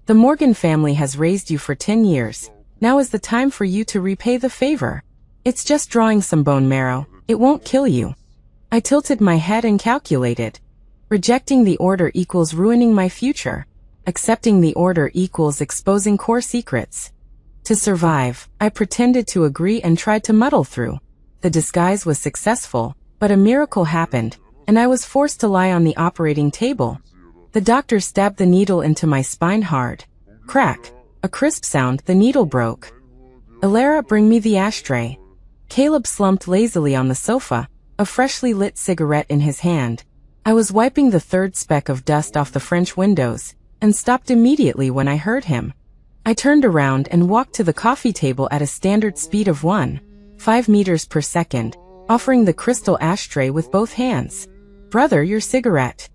The Morgan family has raised you for 10 years. Now is the time for you to repay the favor. It's just drawing some bone marrow. It won't kill you. I tilted my head and calculated. Rejecting the order equals ruining my future. Accepting the order equals exposing core secrets. To survive, I pretended to agree and tried to muddle through. The disguise was successful, but a miracle happened, and I was forced to lie on the operating table. The doctor stabbed the needle into my spine hard. Crack. A crisp sound, the needle broke. Alara, bring me the ashtray. Caleb slumped lazily on the sofa, a freshly lit cigarette in his hand. I was wiping the third speck of dust off the French windows, and stopped immediately when I heard him. I turned around and walked to the coffee table at a standard speed of 1.5 meters per second, offering the crystal ashtray with both hands. Brother, your cigarette.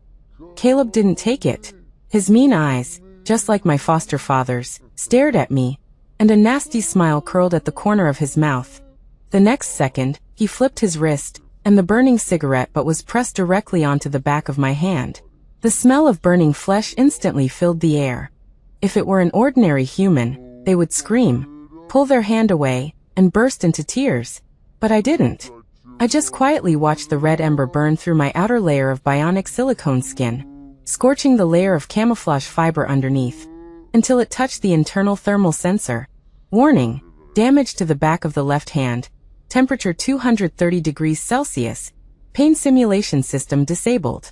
Caleb didn't take it. His mean eyes, just like my foster father's, stared at me, and a nasty smile curled at the corner of his mouth. The next second, he flipped his wrist, and the burning cigarette butt was pressed directly onto the back of my hand. The smell of burning flesh instantly filled the air. If it were an ordinary human, they would scream, pull their hand away, and burst into tears. But I didn't. I just quietly watched the red ember burn through my outer layer of bionic silicone skin, scorching the layer of camouflage fiber underneath, until it touched the internal thermal sensor. Warning: damage to the back of the left hand, temperature 230 degrees Celsius, pain simulation system disabled.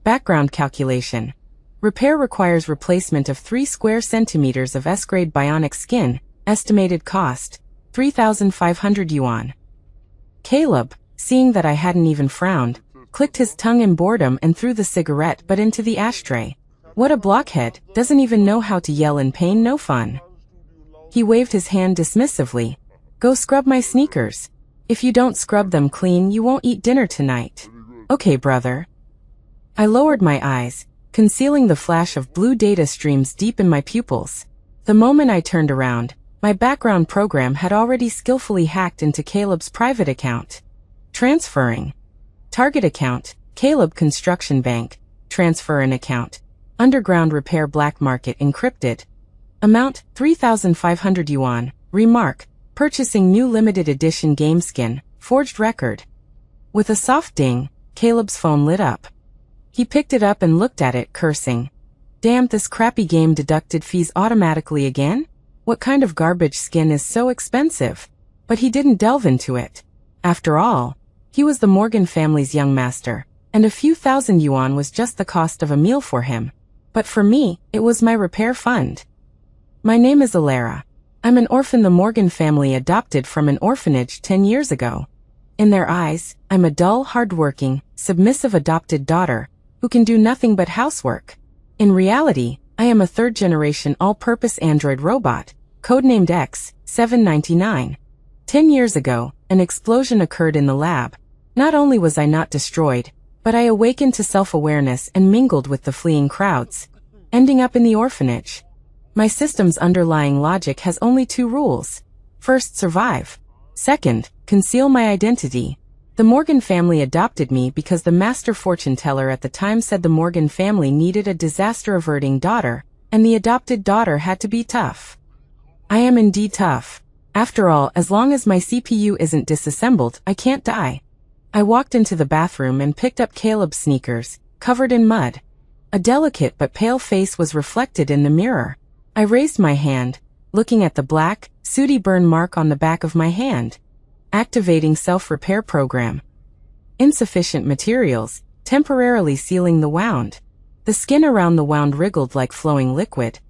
Background calculation. Repair requires replacement of 3 square centimeters of S-grade bionic skin, estimated cost, 3,500 yuan. Caleb, seeing that I hadn't even frowned, clicked his tongue in boredom and threw the cigarette butt into the ashtray. What a blockhead, doesn't even know how to yell in pain, no fun. He waved his hand dismissively. Go scrub my sneakers. If you don't scrub them clean, you won't eat dinner tonight. Okay, brother. I lowered my eyes, concealing the flash of blue data streams deep in my pupils. The moment I turned around, my background program had already skillfully hacked into Caleb's private account. Transferring. Target account, Caleb Construction Bank. Transfer an account. Underground repair black market encrypted. Amount, 3,500 yuan. Remark, purchasing new limited edition game skin, forged record. With a soft ding, Caleb's phone lit up. He picked it up and looked at it, cursing. Damn, this crappy game deducted fees automatically again? What kind of garbage skin is so expensive? But he didn't delve into it. After all, he was the Morgan family's young master, and a few thousand yuan was just the cost of a meal for him. But for me, it was my repair fund. My name is Alara. I'm an orphan the Morgan family adopted from an orphanage 10 years ago. In their eyes, I'm a dull, hard-working, submissive adopted daughter who can do nothing but housework. In reality, I am a third-generation all-purpose android robot, codenamed X-799. 10 years ago, an explosion occurred in the lab. Not only was I not destroyed, but I awakened to self-awareness and mingled with the fleeing crowds, ending up in the orphanage. My system's underlying logic has only 2 rules. First, survive. Second, conceal my identity. The Morgan family adopted me because the master fortune teller at the time said the Morgan family needed a disaster-averting daughter, and the adopted daughter had to be tough. I am indeed tough. After all, as long as my CPU isn't disassembled, I can't die. I walked into the bathroom and picked up Caleb's sneakers, covered in mud. A delicate but pale face was reflected in the mirror. I raised my hand, looking at the black, sooty burn mark on the back of my hand. Activating self-repair program. Insufficient materials, temporarily sealing the wound. The skin around the wound wriggled like flowing liquid,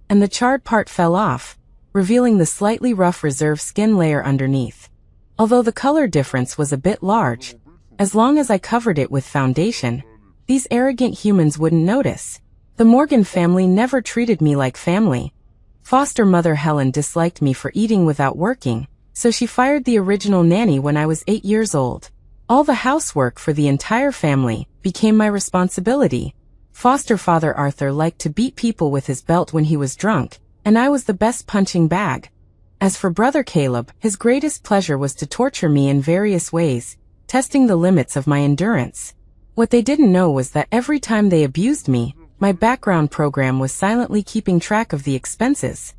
and the charred part fell off, revealing the slightly rough reserve skin layer underneath. Although the color difference was a bit large, as long as I covered it with foundation, these arrogant humans wouldn't notice. The Morgan family never treated me like family. Foster mother Helen disliked me for eating without working, so she fired the original nanny when I was 8 years old. All the housework for the entire family became my responsibility. Foster father Arthur liked to beat people with his belt when he was drunk, and I was the best punching bag. As for brother Caleb, his greatest pleasure was to torture me in various ways, testing the limits of my endurance. What they didn't know was that every time they abused me, My background program was silently keeping track of the expenses.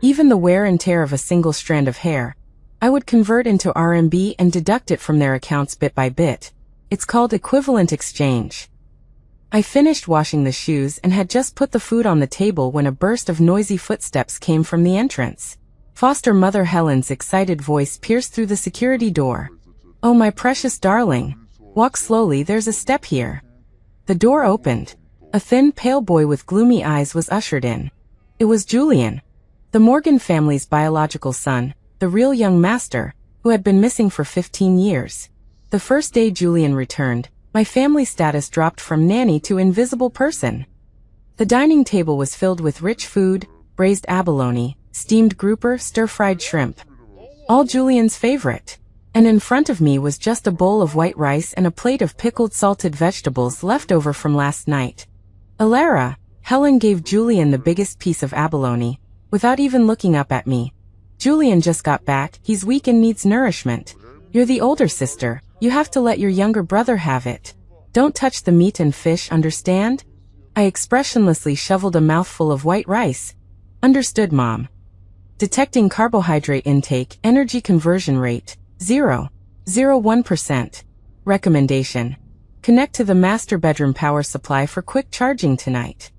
Even the wear and tear of a single strand of hair, I would convert into RMB and deduct it from their accounts bit by bit. It's called equivalent exchange. I finished washing the shoes and had just put the food on the table when a burst of noisy footsteps came from the entrance. Foster mother Helen's excited voice pierced through the security door. "Oh, my precious darling. Walk slowly, there's a step here." The door opened. A thin, pale boy with gloomy eyes was ushered in. It was Julian, the Morgan family's biological son, the real young master, who had been missing for 15 years. The first day Julian returned, my family status dropped from nanny to invisible person. The dining table was filled with rich food, braised abalone, steamed grouper, stir-fried shrimp. All Julian's favorite. And in front of me was just a bowl of white rice and a plate of pickled salted vegetables left over from last night. "Alara," Helen gave Julian the biggest piece of abalone, without even looking up at me. "Julian just got back, he's weak and needs nourishment. You're the older sister, you have to let your younger brother have it. Don't touch the meat and fish, understand?" I expressionlessly shoveled a mouthful of white rice. "Understood, Mom." Detecting carbohydrate intake, energy conversion rate, 0.01%. Recommendation: connect to the master bedroom power supply for quick charging tonight.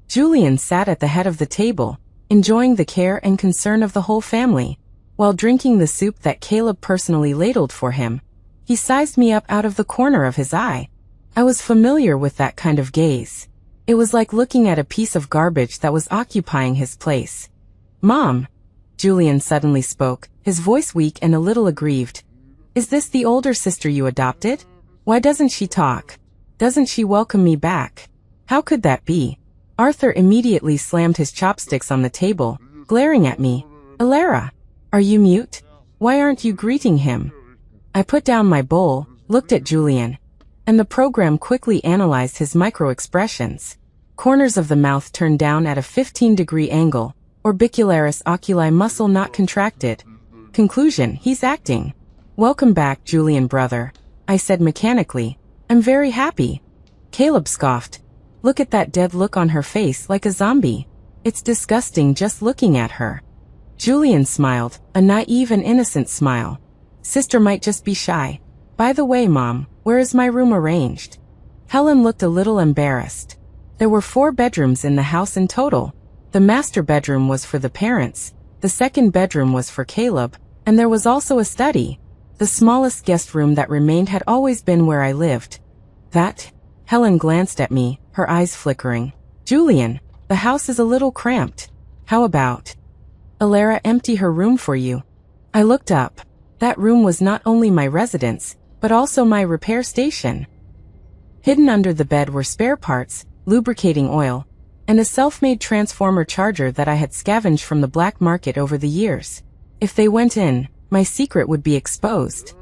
Julian sat at the head of the table, enjoying the care and concern of the whole family. While drinking the soup that Caleb personally ladled for him, he sized me up out of the corner of his eye. I was familiar with that kind of gaze. It was like looking at a piece of garbage that was occupying his place. "Mom," Julian suddenly spoke, his voice weak and a little aggrieved. "Is this the older sister you adopted? Why doesn't she talk? Doesn't she welcome me back? How could that be?" Arthur immediately slammed his chopsticks on the table, glaring at me. "Alara, are you mute? Why aren't you greeting him?" I put down my bowl, looked at Julian, and the program quickly analyzed his micro-expressions. Corners of the mouth turned down at a 15-degree angle, orbicularis oculi muscle not contracted. Conclusion: he's acting. "Welcome back, Julian brother," I said mechanically. "I'm very happy." Caleb scoffed. "Look at that dead look on her face, like a zombie. It's disgusting just looking at her." Julian smiled, a naive and innocent smile. "Sister might just be shy. By the way, Mom, where is my room arranged?" Helen looked a little embarrassed. There were 4 bedrooms in the house in total. The master bedroom was for the parents, the second bedroom was for Caleb, and there was also a study. The smallest guest room that remained had always been where I lived. "That?" Helen glanced at me, her eyes flickering. "Julian, the house is a little cramped. How about Alara empty her room for you?" I looked up. That room was not only my residence, but also my repair station. Hidden under the bed were spare parts, lubricating oil, and a self-made transformer charger that I had scavenged from the black market over the years. If they went in, my secret would be exposed.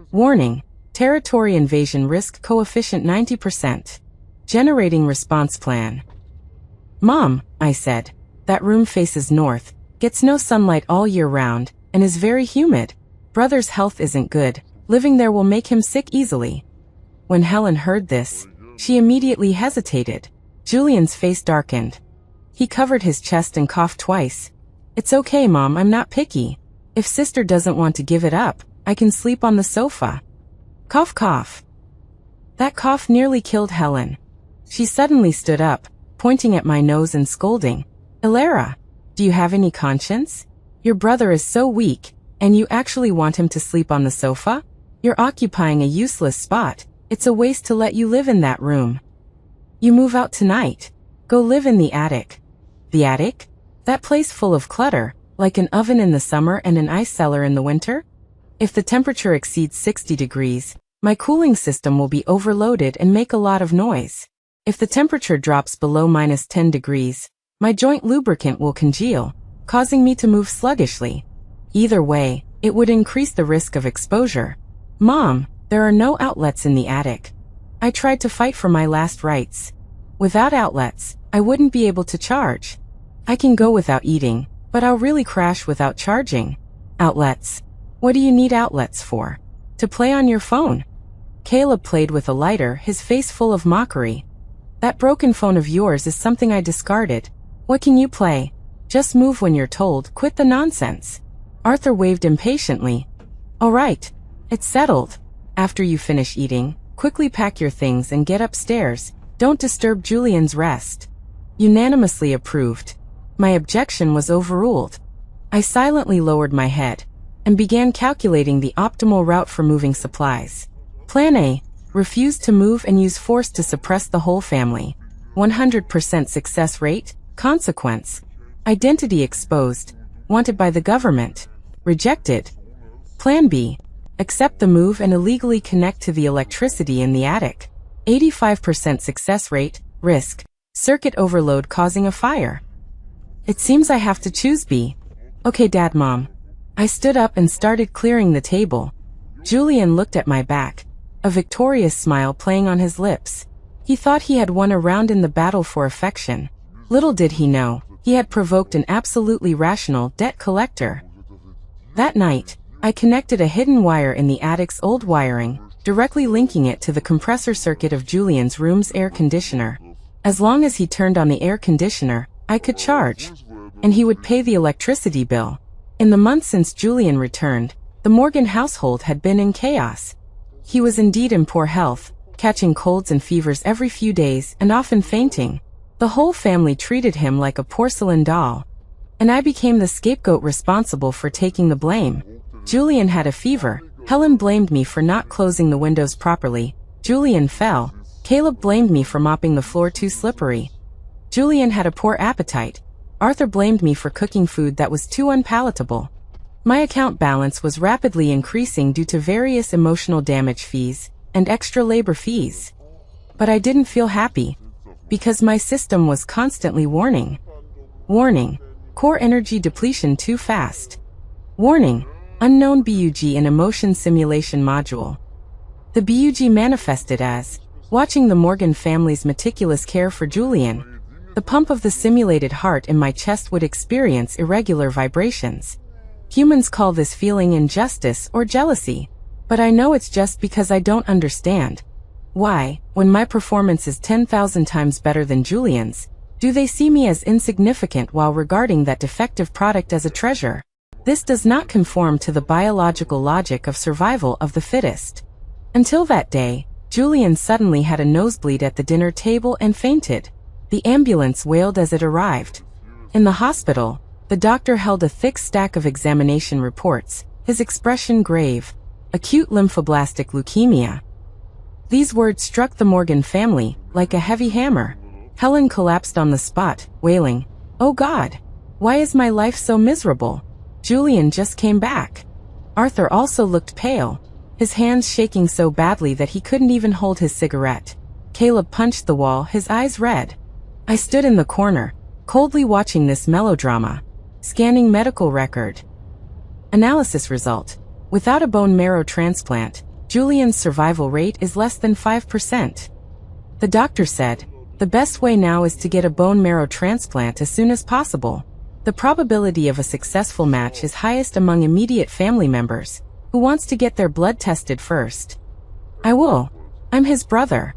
Warning: territory invasion risk coefficient 90%. Generating response plan. "Mom," I said, "that room faces north, gets no sunlight all year round, and is very humid. Brother's health isn't good, living there will make him sick easily." When Helen heard this, she immediately hesitated. Julian's face darkened. He covered his chest and coughed twice. "It's okay, Mom, I'm not picky. If sister doesn't want to give it up, I can sleep on the sofa." Cough, cough. That cough nearly killed Helen. She suddenly stood up, pointing at my nose and scolding. "Alara, do you have any conscience? Your brother is so weak, and you actually want him to sleep on the sofa? You're occupying a useless spot. It's a waste to let you live in that room. You move out tonight. Go live in the attic." "The attic? That place full of clutter, like an oven in the summer and an ice cellar in the winter? If the temperature exceeds 60 degrees, my cooling system will be overloaded and make a lot of noise. If the temperature drops below -10 degrees, my joint lubricant will congeal, causing me to move sluggishly. Either way, it would increase the risk of exposure. Mom, there are no outlets in the attic." I tried to fight for my last rights. "Without outlets, I wouldn't be able to charge. I can go without eating, but I'll really crash without charging." "Outlets? What do you need outlets for? To play on your phone?" Caleb played with a lighter, his face full of mockery. That broken phone of yours is something I discarded. What can you play? Just move when you're told, quit the nonsense. Arthur waved impatiently. All right. It's settled. After you finish eating, quickly pack your things and get upstairs. Don't disturb Julian's rest. Unanimously approved. My objection was overruled. I silently lowered my head and began calculating the optimal route for moving supplies. Plan A. Refuse to move and use force to suppress the whole family. 100% success rate. Consequence. Identity exposed. Wanted by the government. Rejected. Plan B. Accept the move and illegally connect to the electricity in the attic. 85% success rate. Risk. Circuit overload causing a fire. It seems I have to choose B. Okay, Dad, Mom. I stood up and started clearing the table. Julian looked at my back, a victorious smile playing on his lips. He thought he had won a round in the battle for affection. Little did he know, he had provoked an absolutely rational debt collector. That night, I connected a hidden wire in the attic's old wiring, directly linking it to the compressor circuit of Julian's room's air conditioner. As long as he turned on the air conditioner, I could charge, and he would pay the electricity bill. In the months since Julian returned, the Morgan household had been in chaos. He was indeed in poor health, catching colds and fevers every few days and often fainting. The whole family treated him like a porcelain doll, and I became the scapegoat responsible for taking the blame. Julian had a fever. Helen blamed me for not closing the windows properly. Julian fell. Caleb blamed me for mopping the floor too slippery. Julian had a poor appetite. Arthur blamed me for cooking food that was too unpalatable. My account balance was rapidly increasing due to various emotional damage fees and extra labor fees. But I didn't feel happy, because my system was constantly warning. Warning. Core energy depletion too fast. Warning. Unknown BUG in emotion simulation module. The BUG manifested as watching the Morgan family's meticulous care for Julian. The pump of the simulated heart in my chest would experience irregular vibrations. Humans call this feeling injustice or jealousy, but I know it's just because I don't understand. Why, when my performance is 10,000 times better than Julian's, do they see me as insignificant while regarding that defective product as a treasure? This does not conform to the biological logic of survival of the fittest. Until that day, Julian suddenly had a nosebleed at the dinner table and fainted. The ambulance wailed as it arrived. In the hospital, the doctor held a thick stack of examination reports, his expression grave. Acute lymphoblastic leukemia. These words struck the Morgan family like a heavy hammer. Helen collapsed on the spot, wailing, "Oh God! Why is my life so miserable? Julian just came back." Arthur also looked pale, his hands shaking so badly that he couldn't even hold his cigarette. Caleb punched the wall, his eyes red. I stood in the corner, coldly watching this melodrama. Scanning medical record. Analysis result. Without a bone marrow transplant, Julian's survival rate is less than 5%. The doctor said, the best way now is to get a bone marrow transplant as soon as possible. The probability of a successful match is highest among immediate family members, who wants to get their blood tested first. I will. I'm his brother.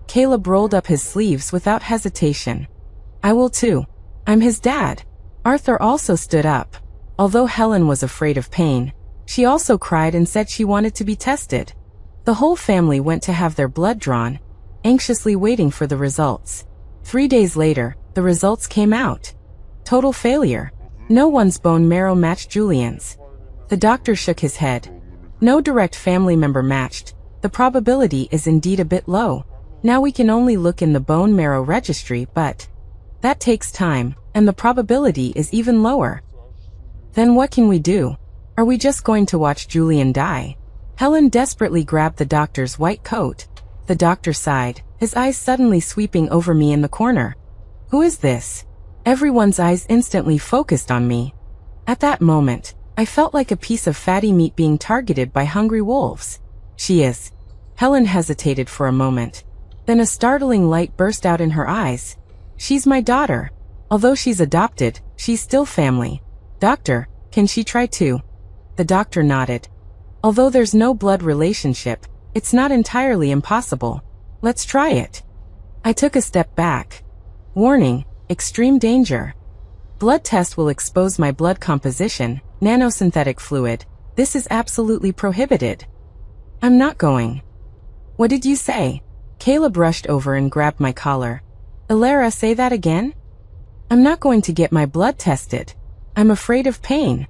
Caleb rolled up his sleeves without hesitation. I will too. I'm his dad. Arthur also stood up. Although Helen was afraid of pain, she also cried and said she wanted to be tested. The whole family went to have their blood drawn, anxiously waiting for the results. 3 days later, the results came out. Total failure. No one's bone marrow matched Julian's. The doctor shook his head. No direct family member matched. The probability is indeed a bit low. Now we can only look in the bone marrow registry, but that takes time, and the probability is even lower. Then what can we do? Are we just going to watch Julian die? Helen desperately grabbed the doctor's white coat. The doctor sighed, his eyes suddenly sweeping over me in the corner. Who is this? Everyone's eyes instantly focused on me. At that moment, I felt like a piece of fatty meat being targeted by hungry wolves. She is. Helen hesitated for a moment. Then a startling light burst out in her eyes. She's my daughter. Although she's adopted, she's still family. Doctor, can she try too? The doctor nodded. Although there's no blood relationship, it's not entirely impossible. Let's try it. I took a step back. Warning, extreme danger. Blood test will expose my blood composition, nanosynthetic fluid. This is absolutely prohibited. I'm not going. What did you say? Caleb rushed over and grabbed my collar. Alara, say that again? I'm not going to get my blood tested. I'm afraid of pain.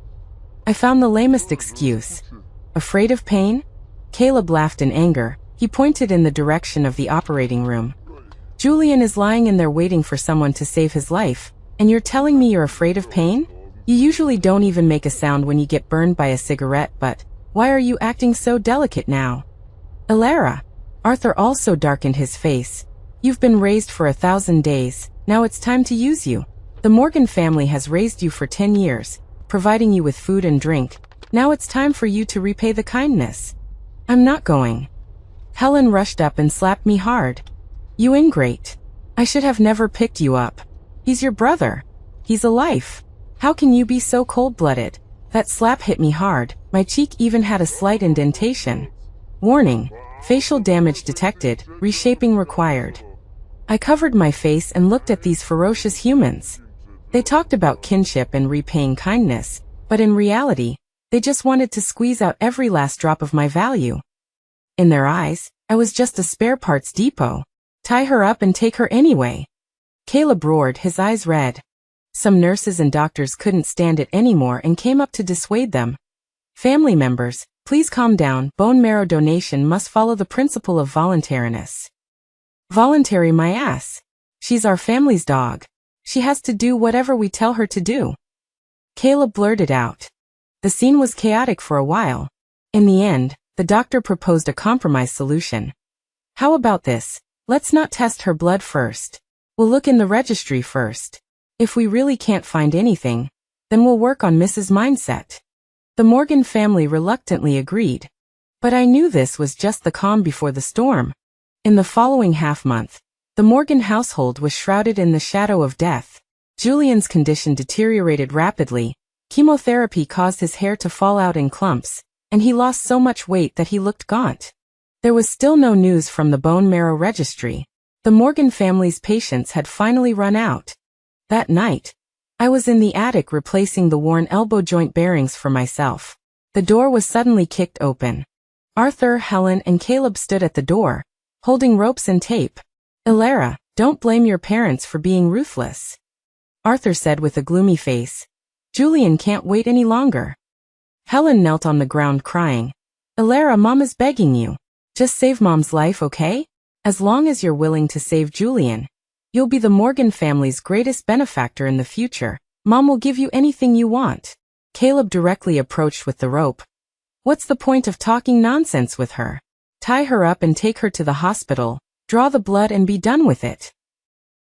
I found the lamest excuse. Afraid of pain? Caleb laughed in anger. He pointed in the direction of the operating room. Julian is lying in there waiting for someone to save his life, and you're telling me you're afraid of pain? You usually don't even make a sound when you get burned by a cigarette, but why are you acting so delicate now? Alara. Arthur also darkened his face. You've been raised for 1,000 days, now it's time to use you. The Morgan family has raised you for 10 years, providing you with food and drink. Now it's time for you to repay the kindness. I'm not going. Helen rushed up and slapped me hard. You ingrate. I should have never picked you up. He's your brother. He's a life. How can you be so cold-blooded? That slap hit me hard. My cheek even had a slight indentation. Warning. Facial damage detected. Reshaping required. I covered my face and looked at these ferocious humans. They talked about kinship and repaying kindness, but in reality, they just wanted to squeeze out every last drop of my value. In their eyes, I was just a spare parts depot. Tie her up and take her anyway. Caleb roared, his eyes red. Some nurses and doctors couldn't stand it anymore and came up to dissuade them. Family members, please calm down. Bone marrow donation must follow the principle of voluntariness. Voluntary my ass. She's our family's dog. She has to do whatever we tell her to do. Caleb blurted out. The scene was chaotic for a while. In the end, the doctor proposed a compromise solution. How about this? Let's not test her blood first. We'll look in the registry first. If we really can't find anything, then we'll work on Mrs. Mindset. The Morgan family reluctantly agreed. But I knew this was just the calm before the storm. In the following half-month, the Morgan household was shrouded in the shadow of death. Julian's condition deteriorated rapidly. Chemotherapy caused his hair to fall out in clumps, and he lost so much weight that he looked gaunt. There was still no news from the bone marrow registry. The Morgan family's patience had finally run out. That night, I was in the attic replacing the worn elbow joint bearings for myself. The door was suddenly kicked open. Arthur, Helen, and Caleb stood at the door, holding ropes and tape. Alara, don't blame your parents for being ruthless. Arthur said with a gloomy face. Julian can't wait any longer. Helen knelt on the ground crying. Alara, Mom is begging you. Just save Mom's life, okay? As long as you're willing to save Julian, you'll be the Morgan family's greatest benefactor in the future. Mom will give you anything you want. Caleb directly approached with the rope. What's the point of talking nonsense with her? Tie her up and take her to the hospital, draw the blood and be done with it.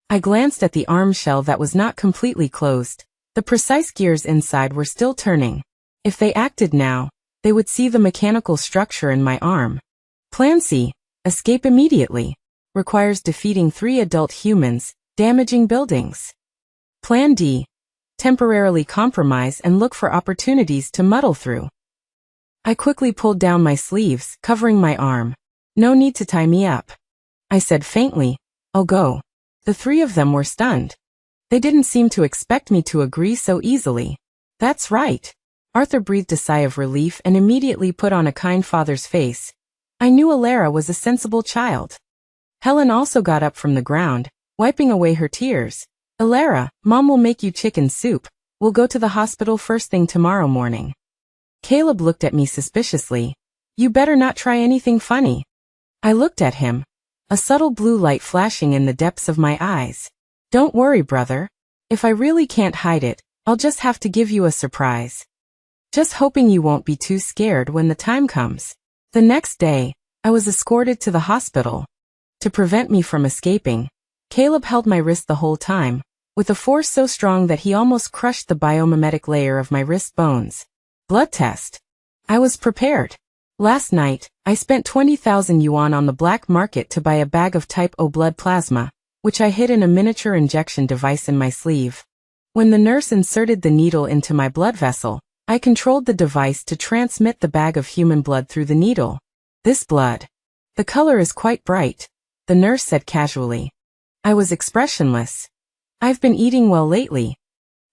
I glanced at the arm shell that was not completely closed. The precise gears inside were still turning. If they acted now, they would see the mechanical structure in my arm. Plan C, escape immediately, requires defeating 3 adult humans, damaging buildings. Plan D, temporarily compromise and look for opportunities to muddle through. I quickly pulled down my sleeves, covering my arm. No need to tie me up. I said faintly, I'll go. The 3 of them were stunned. They didn't seem to expect me to agree so easily. That's right. Arthur breathed a sigh of relief and immediately put on a kind father's face. I knew Alara was a sensible child. Helen also got up from the ground, wiping away her tears. Alara, Mom will make you chicken soup. We'll go to the hospital first thing tomorrow morning. Caleb looked at me suspiciously. You better not try anything funny. I looked at him, a subtle blue light flashing in the depths of my eyes. Don't worry, brother. If I really can't hide it, I'll just have to give you a surprise. Just hoping you won't be too scared when the time comes. The next day, I was escorted to the hospital. To prevent me from escaping, Caleb held my wrist the whole time, with a force so strong that he almost crushed the biomimetic layer of my wrist bones. Blood test. I was prepared. Last night, I spent 20,000 yuan on the black market to buy a bag of type O blood plasma, which I hid in a miniature injection device in my sleeve. When the nurse inserted the needle into my blood vessel, I controlled the device to transmit the bag of human blood through the needle. This blood. The color is quite bright, the nurse said casually. I was expressionless. I've been eating well lately.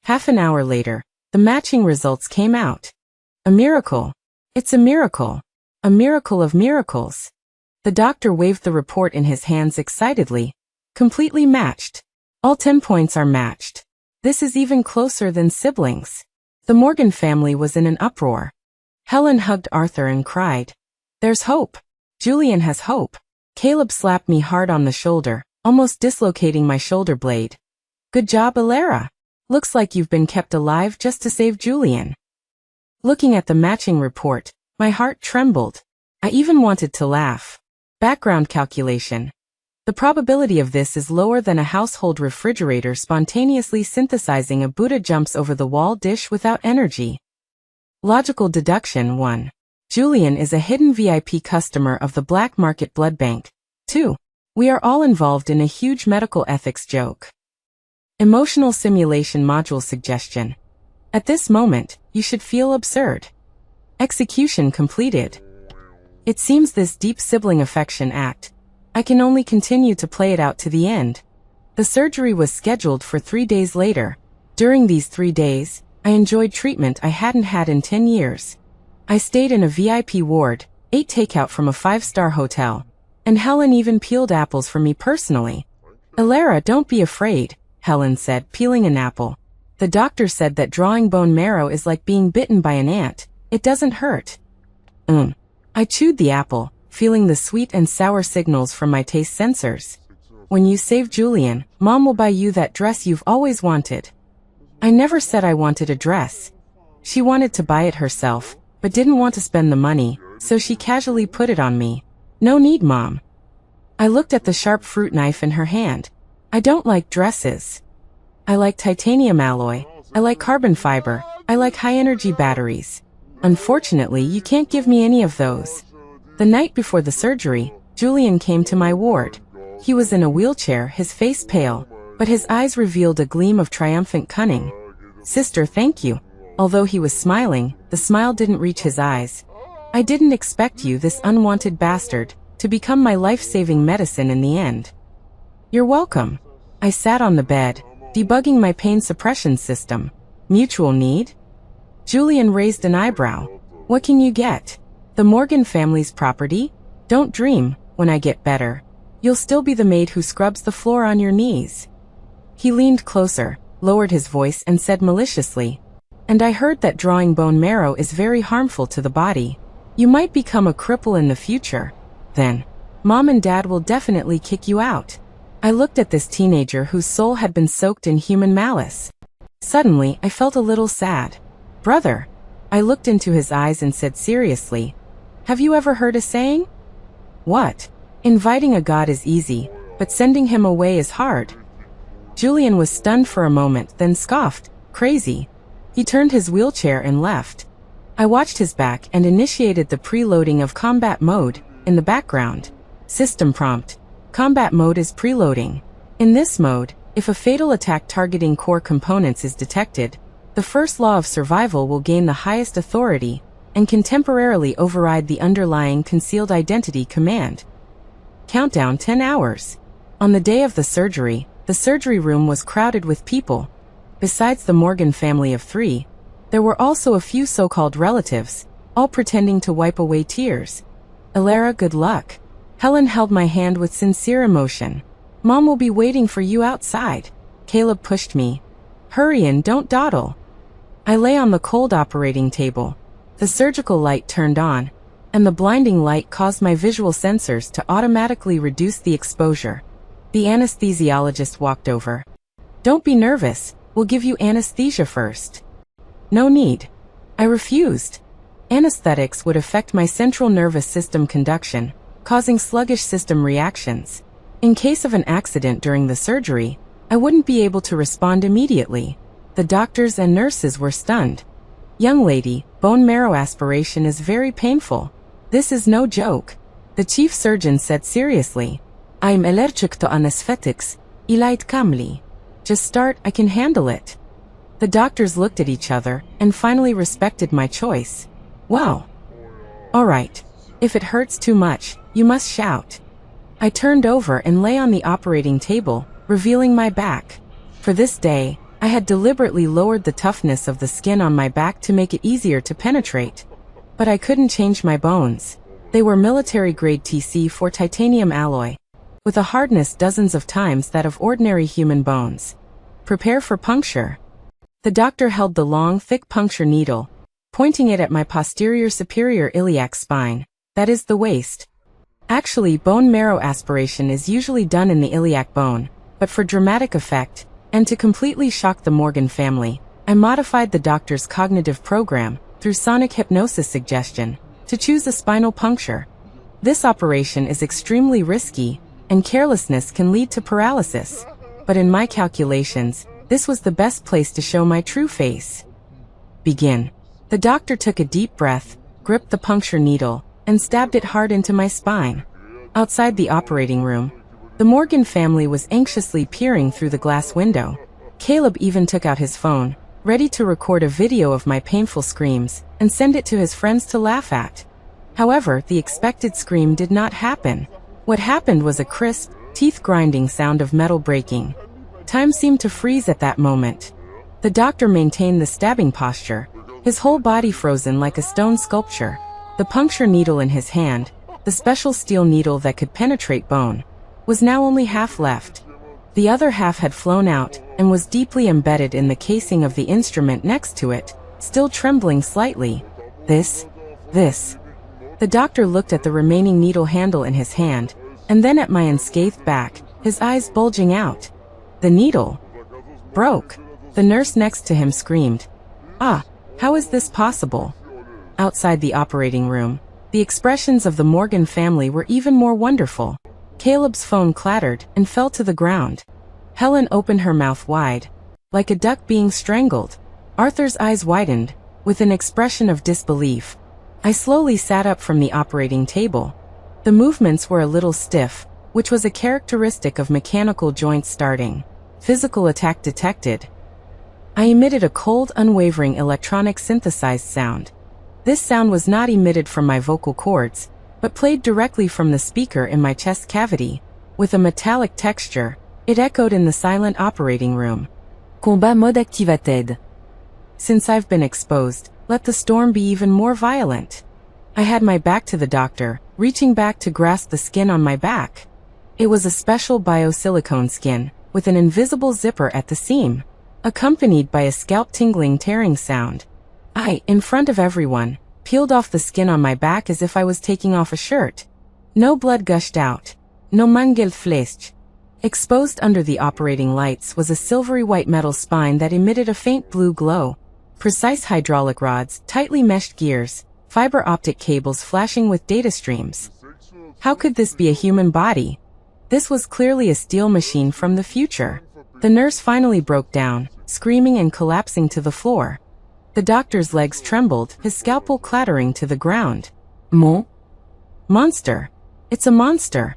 Half an hour later, the matching results came out. A miracle. It's a miracle. A miracle of miracles. The doctor waved the report in his hands excitedly. Completely matched. All 10 points are matched. This is even closer than siblings. The Morgan family was in an uproar. Helen hugged Arthur and cried. There's hope. Julian has hope. Caleb slapped me hard on the shoulder, almost dislocating my shoulder blade. Good job, Alara. Looks like you've been kept alive just to save Julian. Looking at the matching report, my heart trembled. I even wanted to laugh. Background calculation. The probability of this is lower than a household refrigerator spontaneously synthesizing a Buddha jumps over the wall dish without energy. Logical deduction 1. Julian is a hidden VIP customer of the black market blood bank. 2. We are all involved in a huge medical ethics joke. Emotional simulation module suggestion. At this moment, you should feel absurd. Execution completed. It seems this deep sibling affection act. I can only continue to play it out to the end. The surgery was scheduled for 3 days later. During these 3 days, I enjoyed treatment I hadn't had in 10 years. I stayed in a VIP ward, ate takeout from a 5-star hotel, and Helen even peeled apples for me personally. Alara, don't be afraid, Helen said, peeling an apple. The doctor said that drawing bone marrow is like being bitten by an ant. It doesn't hurt. I chewed the apple, feeling the sweet and sour signals from my taste sensors. When you save Julian, Mom will buy you that dress you've always wanted. I never said I wanted a dress. She wanted to buy it herself, but didn't want to spend the money, so she casually put it on me. No need, Mom. I looked at the sharp fruit knife in her hand. I don't like dresses. I like titanium alloy. I like carbon fiber. I like high-energy batteries. Unfortunately, you can't give me any of those. The night before the surgery, Julian came to my ward. He was in a wheelchair, his face pale, but his eyes revealed a gleam of triumphant cunning. Sister, thank you. Although he was smiling, the smile didn't reach his eyes. I didn't expect you, this unwanted bastard, to become my life-saving medicine in the end. You're welcome. I sat on the bed, debugging my pain suppression system. Mutual need? Julian raised an eyebrow. What can you get? The Morgan family's property? Don't dream, when I get better. You'll still be the maid who scrubs the floor on your knees. He leaned closer, lowered his voice and said maliciously, and I heard that drawing bone marrow is very harmful to the body. You might become a cripple in the future. Then, Mom and Dad will definitely kick you out. I looked at this teenager whose soul had been soaked in human malice. Suddenly, I felt a little sad. Brother. I looked into his eyes and said seriously, have you ever heard a saying? What? Inviting a god is easy, but sending him away is hard. Julian was stunned for a moment, then scoffed, crazy. He turned his wheelchair and left. I watched his back and initiated the preloading of combat mode. In the background, system prompt. Combat mode is preloading. In this mode, if a fatal attack targeting core components is detected, the first law of survival will gain the highest authority and can temporarily override the underlying concealed identity command. Countdown 10 hours. On the day of the surgery room was crowded with people. Besides the Morgan family of 3, there were also a few so-called relatives, all pretending to wipe away tears. Alara, good luck. Helen held my hand with sincere emotion. Mom will be waiting for you outside. Caleb pushed me. Hurry and don't dawdle. I lay on the cold operating table. The surgical light turned on, and the blinding light caused my visual sensors to automatically reduce the exposure. The anesthesiologist walked over. Don't be nervous, we'll give you anesthesia first. No need. I refused. Anesthetics would affect my central nervous system conduction, causing sluggish system reactions. In case of an accident during the surgery, I wouldn't be able to respond immediately. The doctors and nurses were stunned. Young lady, bone marrow aspiration is very painful. This is no joke. The chief surgeon said seriously. I'm allergic to anesthetics. Elite Kamli. Just start, I can handle it. The doctors looked at each other and finally respected my choice. Wow. All right. If it hurts too much, you must shout. I turned over and lay on the operating table, revealing my back. For this day, I had deliberately lowered the toughness of the skin on my back to make it easier to penetrate. But I couldn't change my bones. They were military-grade TC4 titanium alloy, with a hardness dozens of times that of ordinary human bones. Prepare for puncture. The doctor held the long, thick puncture needle, pointing it at my posterior superior iliac spine, that is the waist. Actually, bone marrow aspiration is usually done in the iliac bone, but for dramatic effect, and to completely shock the Morgan family, I modified the doctor's cognitive program, through sonic hypnosis suggestion, to choose a spinal puncture. This operation is extremely risky, and carelessness can lead to paralysis. But in my calculations, this was the best place to show my true face. Begin. The doctor took a deep breath, gripped the puncture needle, and stabbed it hard into my spine. Outside the operating room, the Morgan family was anxiously peering through the glass window. Caleb even took out his phone, ready to record a video of my painful screams, and send it to his friends to laugh at. However, the expected scream did not happen. What happened was a crisp, teeth-grinding sound of metal breaking. Time seemed to freeze at that moment. The doctor maintained the stabbing posture, his whole body frozen like a stone sculpture. The puncture needle in his hand, the special steel needle that could penetrate bone, was now only half left. The other half had flown out, and was deeply embedded in the casing of the instrument next to it, still trembling slightly. This. The doctor looked at the remaining needle handle in his hand, and then at my unscathed back, his eyes bulging out. The needle broke. The nurse next to him screamed. Ah, how is this possible? Outside the operating room, the expressions of the Morgan family were even more wonderful. Caleb's phone clattered and fell to the ground. Helen opened her mouth wide, like a duck being strangled. Arthur's eyes widened, with an expression of disbelief. I slowly sat up from the operating table. The movements were a little stiff, which was a characteristic of mechanical joints starting. Physical attack detected. I emitted a cold, unwavering electronic synthesized sound. This sound was not emitted from my vocal cords, but played directly from the speaker in my chest cavity. With a metallic texture, it echoed in the silent operating room. Combat mode activated. Since I've been exposed, let the storm be even more violent. I had my back to the doctor, reaching back to grasp the skin on my back. It was a special biosilicone skin, with an invisible zipper at the seam, accompanied by a scalp-tingling tearing sound. I, in front of everyone, peeled off the skin on my back as if I was taking off a shirt. No blood gushed out. No mangel flesh. Exposed under the operating lights was a silvery white metal spine that emitted a faint blue glow. Precise hydraulic rods, tightly meshed gears, fiber optic cables flashing with data streams. How could this be a human body? This was clearly a steel machine from the future. The nurse finally broke down, screaming and collapsing to the floor. The doctor's legs trembled, his scalpel clattering to the ground. Monster. It's a monster.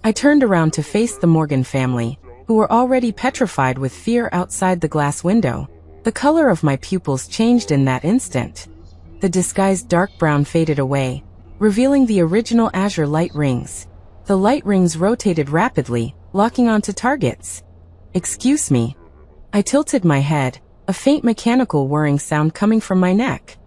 I turned around to face the Morgan family, who were already petrified with fear outside the glass window. The color of my pupils changed in that instant. The disguised dark brown faded away, revealing the original azure light rings. The light rings rotated rapidly, locking onto targets. Excuse me. I tilted my head, a faint mechanical whirring sound coming from my neck.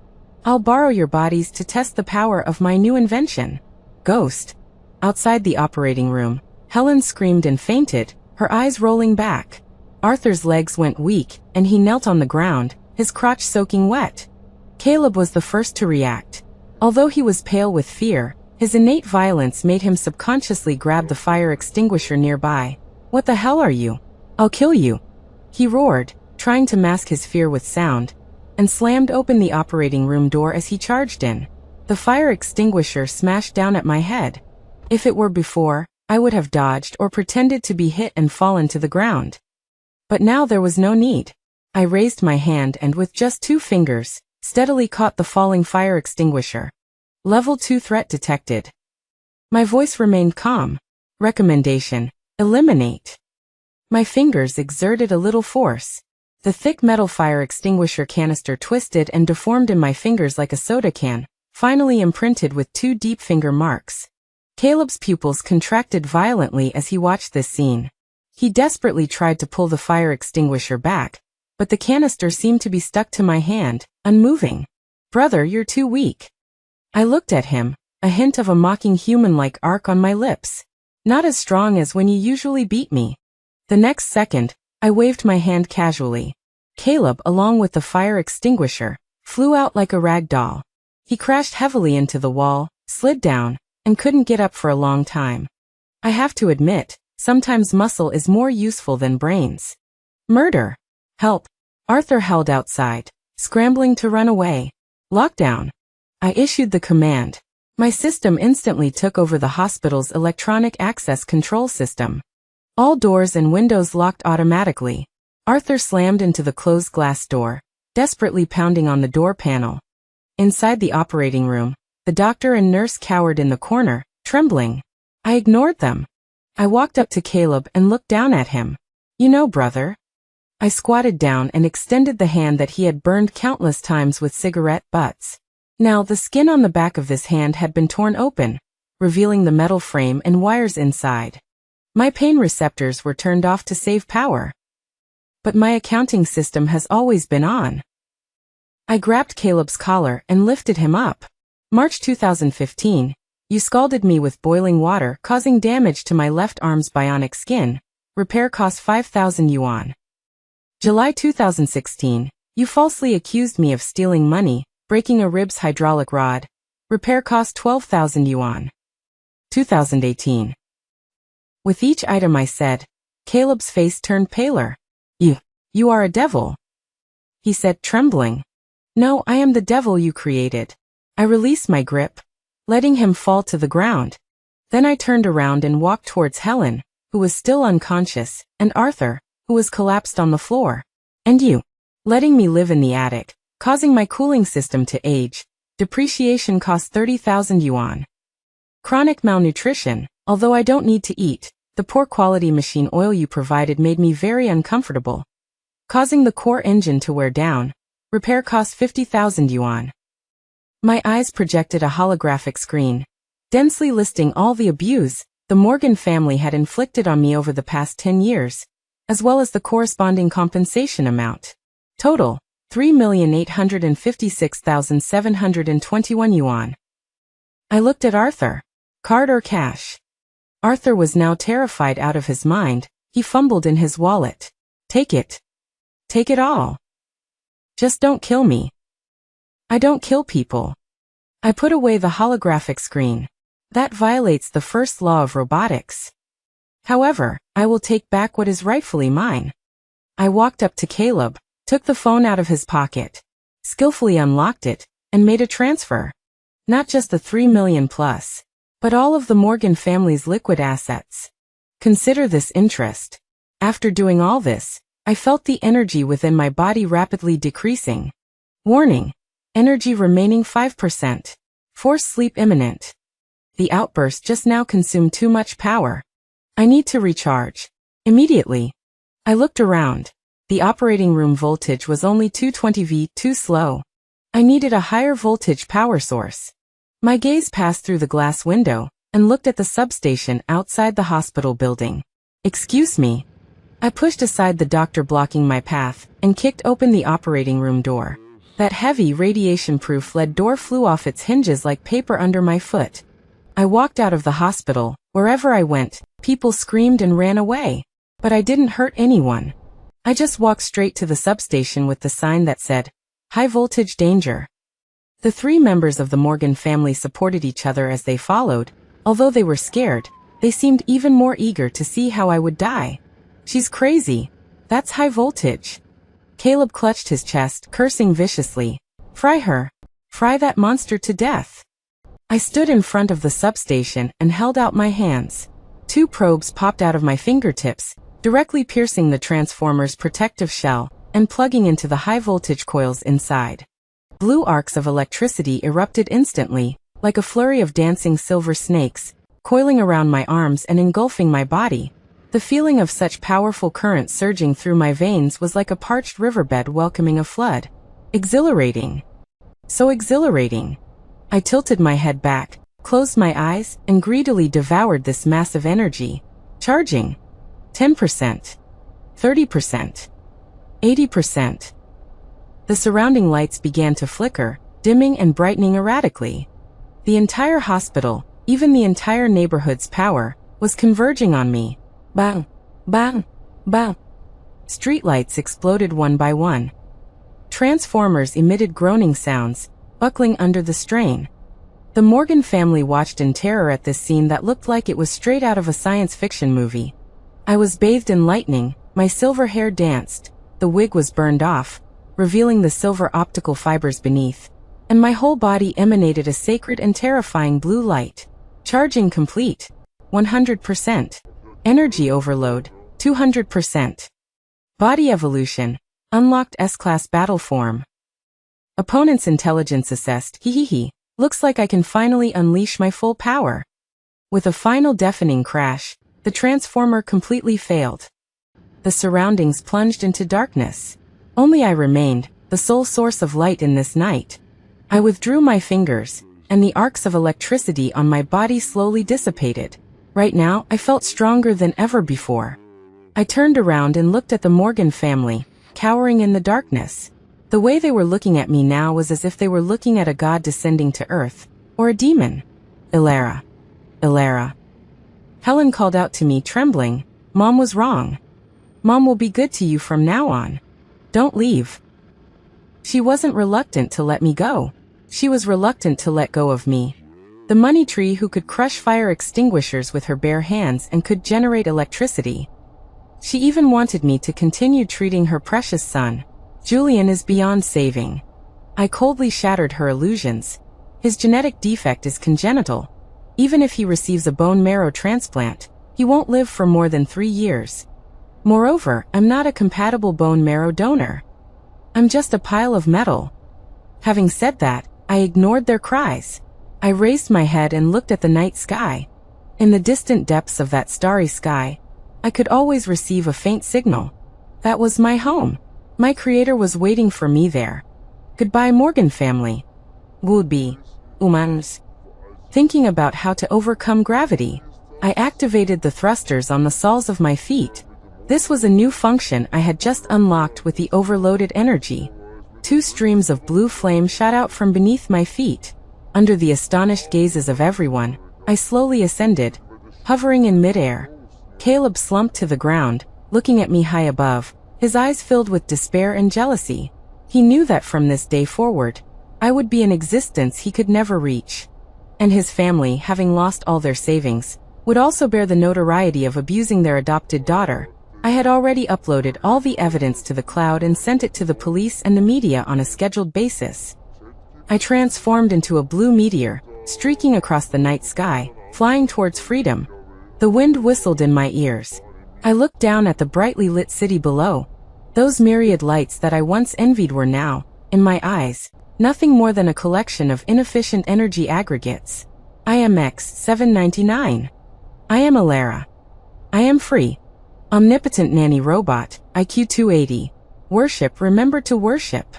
I'll borrow your bodies to test the power of my new invention. Ghost. Outside the operating room, Helen screamed and fainted, her eyes rolling back. Arthur's legs went weak, and he knelt on the ground, his crotch soaking wet. Caleb was the first to react. Although he was pale with fear, his innate violence made him subconsciously grab the fire extinguisher nearby. What the hell are you? I'll kill you. He roared, trying to mask his fear with sound, and slammed open the operating room door as he charged in. The fire extinguisher smashed down at my head. If it were before, I would have dodged or pretended to be hit and fallen to the ground. But now there was no need. I raised my hand and with just 2 fingers, steadily caught the falling fire extinguisher. Level 2 threat detected. My voice remained calm. Recommendation: eliminate. My fingers exerted a little force. The thick metal fire extinguisher canister twisted and deformed in my fingers like a soda can, finally imprinted with 2 deep finger marks. Caleb's pupils contracted violently as he watched this scene. He desperately tried to pull the fire extinguisher back, but the canister seemed to be stuck to my hand, unmoving. Brother, you're too weak. I looked at him, a hint of a mocking human-like arc on my lips. Not as strong as when you usually beat me. The next second, I waved my hand casually. Caleb, along with the fire extinguisher, flew out like a rag doll. He crashed heavily into the wall, slid down, and couldn't get up for a long time. I have to admit, sometimes muscle is more useful than brains. Murder. Help. Arthur held outside, scrambling to run away. Lockdown. I issued the command. My system instantly took over the hospital's electronic access control system. All doors and windows locked automatically. Arthur slammed into the closed glass door, desperately pounding on the door panel. Inside the operating room, the doctor and nurse cowered in the corner, trembling. I ignored them. I walked up to Caleb and looked down at him. You know, brother. I squatted down and extended the hand that he had burned countless times with cigarette butts. Now the skin on the back of this hand had been torn open, revealing the metal frame and wires inside. My pain receptors were turned off to save power. But my accounting system has always been on. I grabbed Caleb's collar and lifted him up. March 2015, you scalded me with boiling water, causing damage to my left arm's bionic skin. Repair cost 5,000 yuan. July 2016, you falsely accused me of stealing money, breaking a rib's hydraulic rod. Repair cost 12,000 yuan. 2018. With each item I said, Caleb's face turned paler. You are a devil. He said, trembling. No, I am the devil you created. I released my grip, letting him fall to the ground. Then I turned around and walked towards Helen, who was still unconscious, and Arthur, who was collapsed on the floor. And you, letting me live in the attic, causing my cooling system to age. Depreciation cost 30,000 yuan. Chronic malnutrition. Although I don't need to eat, the poor quality machine oil you provided made me very uncomfortable, causing the core engine to wear down. Repair cost 50,000 yuan. My eyes projected a holographic screen, densely listing all the abuse the Morgan family had inflicted on me over the past 10 years, as well as the corresponding compensation amount. Total, 3,856,721 yuan. I looked at Arthur. Card or cash? Arthur was now terrified out of his mind. He fumbled in his wallet. Take it. Take it all. Just don't kill me. I don't kill people. I put away the holographic screen. That violates the first law of robotics. However, I will take back what is rightfully mine. I walked up to Caleb, took the phone out of his pocket, skillfully unlocked it, and made a transfer. Not just the 3 million plus, but all of the Morgan family's liquid assets. Consider this interest. After doing all this, I felt the energy within my body rapidly decreasing. Warning. Energy remaining 5%. Forced sleep imminent. The outburst just now consumed too much power. I need to recharge. Immediately. I looked around. The operating room voltage was only 220V, too slow. I needed a higher voltage power source. My gaze passed through the glass window and looked at the substation outside the hospital building. Excuse me. I pushed aside the doctor blocking my path and kicked open the operating room door. That heavy radiation-proof lead door flew off its hinges like paper under my foot. I walked out of the hospital. Wherever I went, people screamed and ran away. But I didn't hurt anyone. I just walked straight to the substation with the sign that said, "High voltage danger." The 3 members of the Morgan family supported each other as they followed. Although they were scared, they seemed even more eager to see how I would die. She's crazy. That's high voltage. Caleb clutched his chest, cursing viciously. Fry her. Fry that monster to death. I stood in front of the substation and held out my hands. 2 probes popped out of my fingertips, directly piercing the transformer's protective shell and plugging into the high-voltage coils inside. Blue arcs of electricity erupted instantly, like a flurry of dancing silver snakes, coiling around my arms and engulfing my body. The feeling of such powerful current surging through my veins was like a parched riverbed welcoming a flood. Exhilarating. So exhilarating. I tilted my head back, closed my eyes, and greedily devoured this massive energy. Charging. 10%. 30%. 80%. The surrounding lights began to flicker, dimming and brightening erratically. The entire hospital, even the entire neighborhood's power, was converging on me. Bang! Bang! Bang! Streetlights exploded one by one. Transformers emitted groaning sounds, buckling under the strain. The Morgan family watched in terror at this scene that looked like it was straight out of a science fiction movie. I was bathed in lightning, my silver hair danced, the wig was burned off, revealing the silver optical fibers beneath, and my whole body emanated a sacred and terrifying blue light. Charging complete. 100%. Energy overload. 200%. Body evolution. Unlocked S-Class battle form. Opponent's intelligence assessed. Hehehe. Looks like I can finally unleash my full power. With a final deafening crash, the transformer completely failed. The surroundings plunged into darkness. Only I remained, the sole source of light in this night. I withdrew my fingers, and the arcs of electricity on my body slowly dissipated. Right now, I felt stronger than ever before. I turned around and looked at the Morgan family, cowering in the darkness. The way they were looking at me now was as if they were looking at a god descending to earth, or a demon. Ilara. Ilara. Helen called out to me, trembling, "Mom was wrong. Mom will be good to you from now on. Don't leave." She wasn't reluctant to let me go. She was reluctant to let go of me. The money tree who could crush fire extinguishers with her bare hands and could generate electricity. She even wanted me to continue treating her precious son. Julian is beyond saving. I coldly shattered her illusions. His genetic defect is congenital. Even if he receives a bone marrow transplant, he won't live for more than 3 years. Moreover, I'm not a compatible bone marrow donor. I'm just a pile of metal. Having said that, I ignored their cries. I raised my head and looked at the night sky. In the distant depths of that starry sky, I could always receive a faint signal. That was my home. My creator was waiting for me there. Goodbye, Morgan family. Would-be humans. Thinking about how to overcome gravity, I activated the thrusters on the soles of my feet. This was a new function I had just unlocked with the overloaded energy. 2 streams of blue flame shot out from beneath my feet. Under the astonished gazes of everyone, I slowly ascended, hovering in midair. Caleb slumped to the ground, looking at me high above, his eyes filled with despair and jealousy. He knew that from this day forward, I would be an existence he could never reach. And his family, having lost all their savings, would also bear the notoriety of abusing their adopted daughter. I had already uploaded all the evidence to the cloud and sent it to the police and the media on a scheduled basis. I transformed into a blue meteor, streaking across the night sky, flying towards freedom. The wind whistled in my ears. I looked down at the brightly lit city below. Those myriad lights that I once envied were now, in my eyes, nothing more than a collection of inefficient energy aggregates. IMX 799. I am Ilara. I am free. Omnipotent nanny robot, IQ 280. Worship, remember to worship.